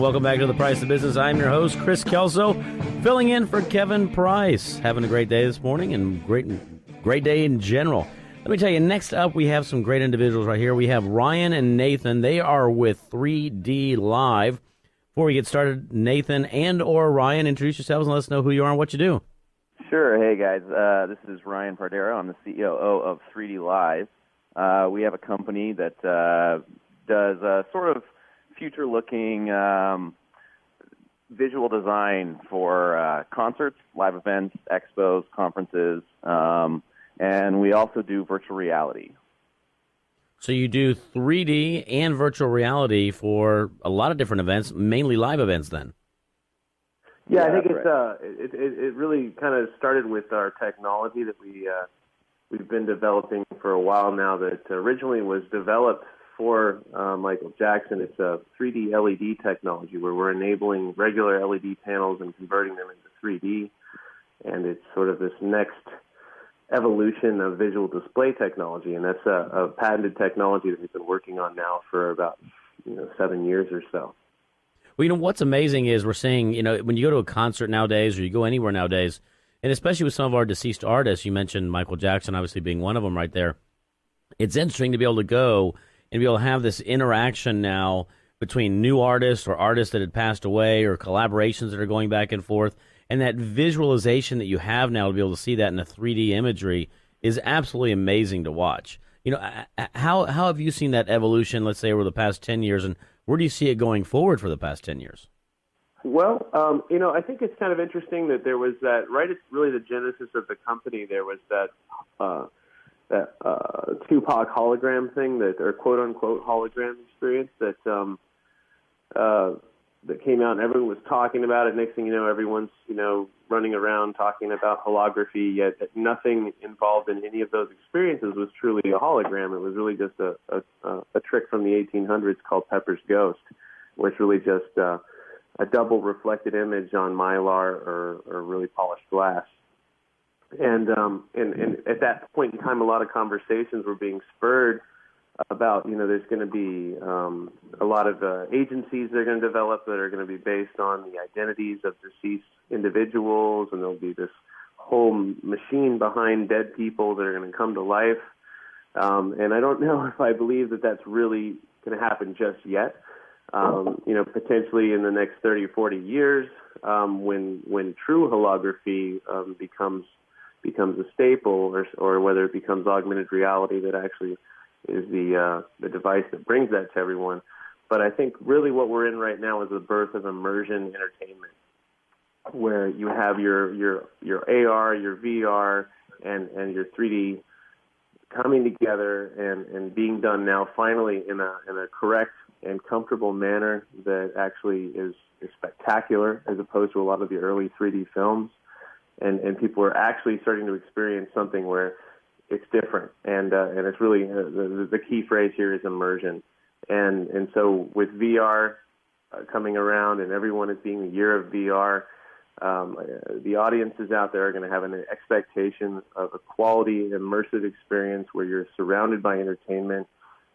welcome back to The Price of Business. I'm your host, Chris Kelso, filling in for Kevin Price. Having a great day this morning and great day in general. Let me tell you, next up we have some great individuals right here. We have Ryan and Nathan. They are with 3D Live. Before we get started, Nathan and or Ryan, introduce yourselves and let us know who you are and what you do. Sure. Hey, guys. This is Ryan Pardiero. I'm the COO of 3D Live. We have a company that does sort of future-looking visual design for concerts, live events, expos, conferences, and we also do virtual reality. So you do 3D and virtual reality for a lot of different events, mainly live events then? Yeah, I think it really kind of started with our technology that we've been developing for a while now that originally was developed for Michael Jackson. It's a 3D LED technology where we're enabling regular LED panels and converting them into 3D, and it's sort of this next evolution of visual display technology, and that's a patented technology that we've been working on now for about 7 years or so. Well, what's amazing is we're seeing, when you go to a concert nowadays or you go anywhere nowadays, and especially with some of our deceased artists, you mentioned Michael Jackson obviously being one of them right there, it's interesting to be able to go and be able to have this interaction now between new artists or artists that had passed away or collaborations that are going back and forth, and that visualization that you have now to be able to see that in a 3D imagery is absolutely amazing to watch. How have you seen that evolution, let's say, over the past 10 years, and where do you see it going forward for the past 10 years? Well, I think it's kind of interesting that there was that, right at really the genesis of the company, there was that Tupac hologram thing, or quote-unquote hologram experience that came out, and everyone was talking about it. Next thing you know, everyone's, running around talking about holography, yet nothing involved in any of those experiences was truly a hologram. It was really just a trick from the 1800s called Pepper's Ghost, where it's really just a double reflected image on mylar or really polished glass. And at that point in time, a lot of conversations were being spurred about, there's going to be a lot of agencies that are going to develop that are going to be based on the identities of deceased individuals, and there'll be this whole machine behind dead people that are going to come to life. And I don't know if I believe that that's really going to happen just yet. Potentially in the next 30 or 40 years, when true holography becomes a staple, or whether it becomes augmented reality that actually is the device that brings that to everyone. But I think really what we're in right now is the birth of immersion entertainment, where you have your AR, your VR, and your 3D coming together and being done now finally in a correct and comfortable manner that actually is spectacular, as opposed to a lot of the early 3D films. And people are actually starting to experience something where it's different, and it's really the key phrase here is immersion, and so with VR coming around, and everyone is being the year of VR, the audiences out there are going to have an expectation of a quality immersive experience where you're surrounded by entertainment,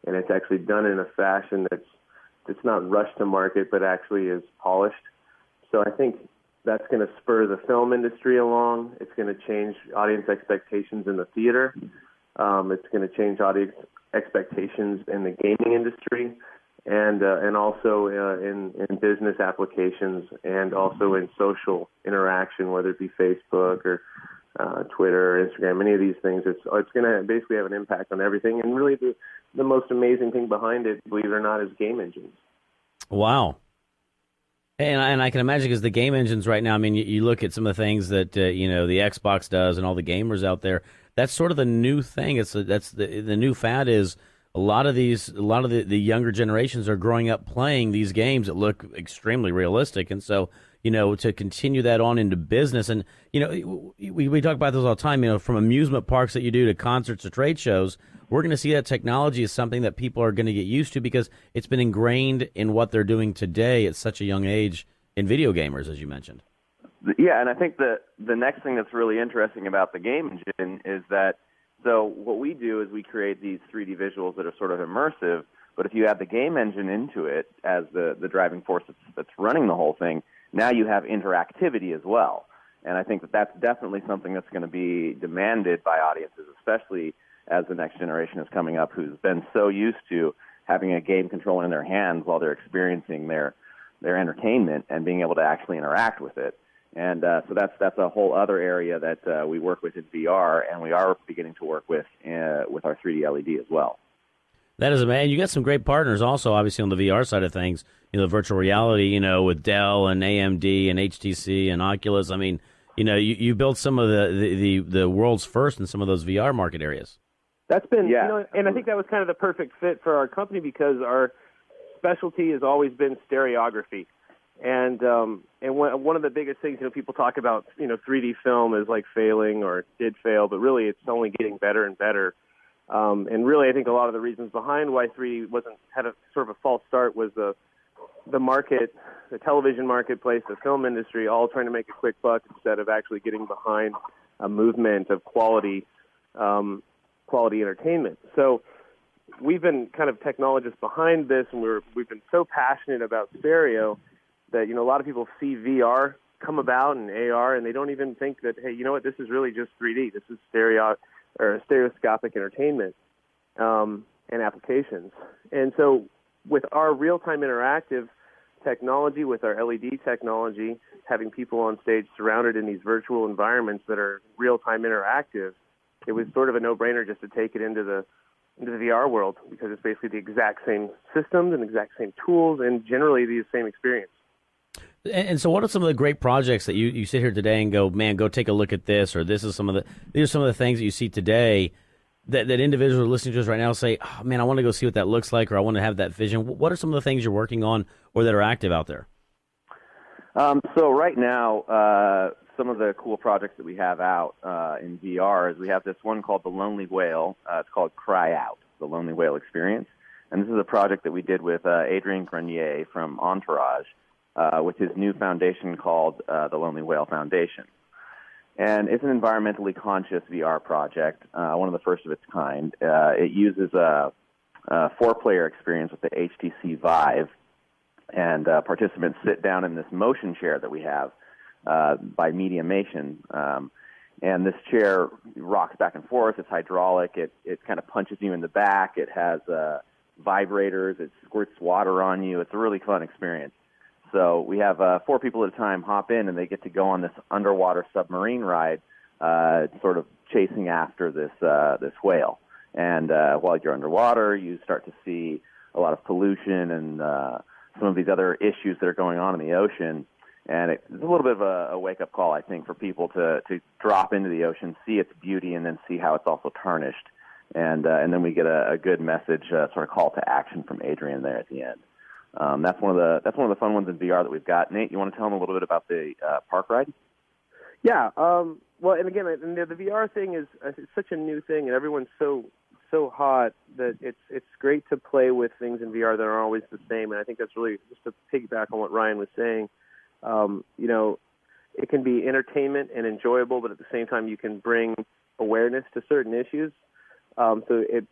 and it's actually done in a fashion that's not rushed to market, but actually is polished. So I think that's going to spur the film industry along. It's going to change audience expectations in the theater. It's going to change audience expectations in the gaming industry, and also in business applications, and also in social interaction, whether it be Facebook or Twitter or Instagram, any of these things. It's going to basically have an impact on everything. And really the most amazing thing behind it, believe it or not, is game engines. Wow. And I can imagine, because the game engines right now, I mean, you look at some of the things that, the Xbox does and all the gamers out there, that's sort of the new thing. That's the new fad is a lot of the younger generations are growing up playing these games that look extremely realistic. And so, to continue that on into business, and, we talk about this all the time, from amusement parks that you do to concerts to trade shows, we're going to see that technology is something that people are going to get used to because it's been ingrained in what they're doing today at such a young age in video gamers, as you mentioned. Yeah, and I think the next thing that's really interesting about the game engine is that, so what we do is we create these 3D visuals that are sort of immersive, But if you add the game engine into it as the driving force that's running the whole thing, now you have interactivity as well. And I think that's definitely something that's going to be demanded by audiences, especially as the next generation is coming up, who's been so used to having a game controller in their hands while they're experiencing their entertainment and being able to actually interact with it. And so that's a whole other area that we work with in VR, and we are beginning to work with our 3D LED as well. That is amazing. You got some great partners also, obviously, on the VR side of things. The virtual reality, with Dell and AMD and HTC and Oculus. I mean, you built some of the world's first in some of those VR market areas. That's been, and I think that was kind of the perfect fit for our company because our specialty has always been stereography. And one of the biggest things, people talk about, 3D film is like failing or did fail, but really it's only getting better and better. And really, I think a lot of the reasons behind why 3D had a sort of a false start was the market, the television marketplace, the film industry, all trying to make a quick buck instead of actually getting behind a movement of quality entertainment. So we've been kind of technologists behind this, and we've been so passionate about stereo that, a lot of people see VR come about and AR, and they don't even think that, hey, this is really just 3D. This is stereoscopic entertainment and applications. And so with our real-time interactive technology, with our LED technology, having people on stage surrounded in these virtual environments that are real-time interactive, it was sort of a no-brainer just to take it into the VR world because it's basically the exact same systems and exact same tools and generally the same experience. And so what are some of the great projects that you sit here today and go, man, go take a look at this, or these are some of the things that you see today that individuals listening to us right now say, oh, man, I want to go see what that looks like, or I want to have that vision. What are some of the things you're working on or that are active out there? So right now, some of the cool projects that we have out in VR is we have this one called The Lonely Whale. It's called Cry Out, The Lonely Whale Experience. And this is a project that we did with Adrien Grenier from Entourage, with his new foundation called the Lonely Whale Foundation. And it's an environmentally conscious VR project, one of the first of its kind. It uses a 4-player experience with the HTC Vive, and participants sit down in this motion chair that we have by Mediamation. And this chair rocks back and forth. It's hydraulic. It kind of punches you in the back. It has vibrators. It squirts water on you. It's a really fun experience. So we have 4 people at a time hop in, and they get to go on this underwater submarine ride, sort of chasing after this whale. And while you're underwater, you start to see a lot of pollution and some of these other issues that are going on in the ocean. And it's a little bit of a wake-up call, I think, for people to drop into the ocean, see its beauty, and then see how it's also tarnished. And then we get a good message, sort of call to action from Adrian there at the end. That's one of the fun ones in VR that we've got. Nate, you want to tell them a little bit about the park ride? Yeah. Well, and again, the VR thing is it's such a new thing, and everyone's so hot that it's great to play with things in VR that are always the same. And I think that's really just to piggyback on what Ryan was saying. It can be entertainment and enjoyable, but at the same time, you can bring awareness to certain issues.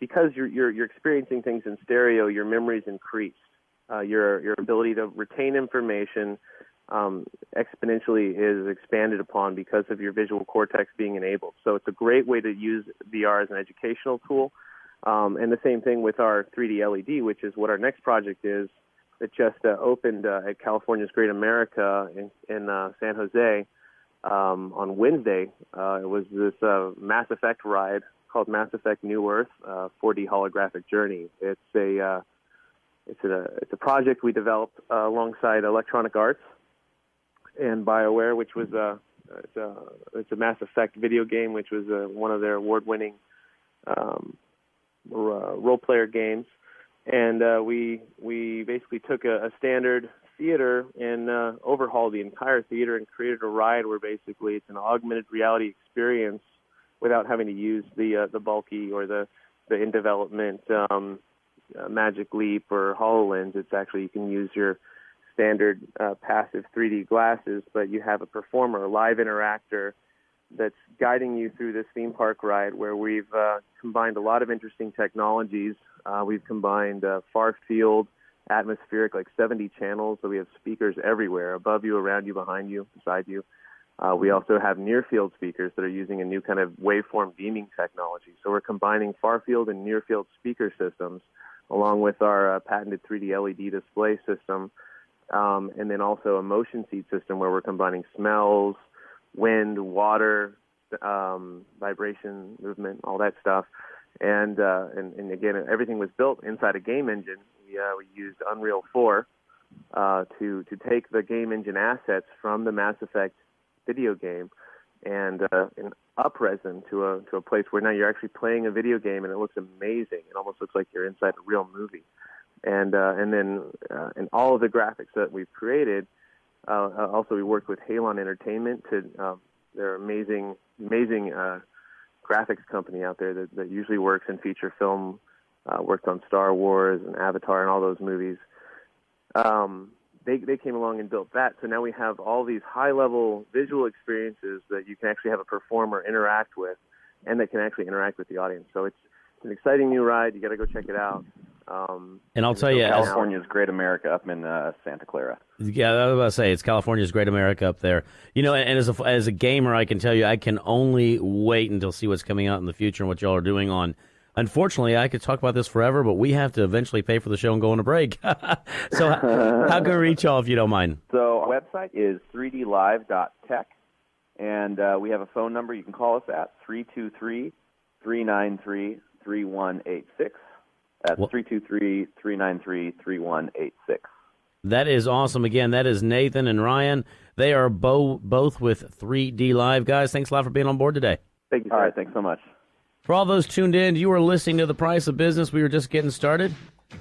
Because you're experiencing things in stereo, your memory's increased. Your ability to retain information exponentially is expanded upon because of your visual cortex being enabled. So it's a great way to use VR as an educational tool. And the same thing with our 3D LED, which is what our next project is, that just opened at California's Great America in San Jose on Wednesday. It was this Mass Effect ride called Mass Effect New Earth 4D holographic journey. It's a project we developed alongside Electronic Arts and BioWare, which was it's a Mass Effect video game, which was one of their award-winning role-player games. And we basically took a standard theater and overhauled the entire theater and created a ride where basically it's an augmented reality experience without having to use the bulky or the in development Magic Leap or HoloLens. It's actually, you can use your standard passive 3D glasses, but you have a performer, a live interactor that's guiding you through this theme park ride where we've combined a lot of interesting technologies We've combined far field, atmospheric, like 70 channels, so we have speakers everywhere, above you, around you, behind you, beside you. We also have near-field speakers that are using a new kind of waveform beaming technology. So we're combining far-field and near-field speaker systems, along with our patented 3D LED display system, and then also a motion seat system where we're combining smells, wind, water, vibration, movement, all that stuff. And again, everything was built inside a game engine. We used Unreal 4 to take the game engine assets from the Mass Effect video game and up-res them to a place where now you're actually playing a video game and it looks amazing. It almost looks like you're inside a real movie. And then all of the graphics that we've created. Also, we worked with Halon Entertainment to they're amazing graphics company out there that usually works in feature film. Worked on Star Wars and Avatar and all those movies. They came along and built that. So now we have all these high-level visual experiences that you can actually have a performer interact with, and that can actually interact with the audience. So it's an exciting new ride. You got to go check it out. And I'll tell you, California's Great America up in Santa Clara. Yeah, I was about to say, it's California's Great America up there. You know, and as a gamer, I can tell you, I can only wait until see what's coming out in the future and what y'all are doing on. Unfortunately, I could talk about this forever, but we have to eventually pay for the show and go on a break. So how can we reach y'all if you don't mind? So our website is 3dlive.tech, and we have a phone number you can call us at, 323-393-3186. That's 323-393-3186. That is awesome. Again, that is Nathan and Ryan. They are both with 3D Live. Guys, thanks a lot for being on board today. Thank you. All right, thanks so much. For all those tuned in, you are listening to The Price of Business. We were just getting started.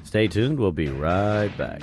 Stay tuned. We'll be right back.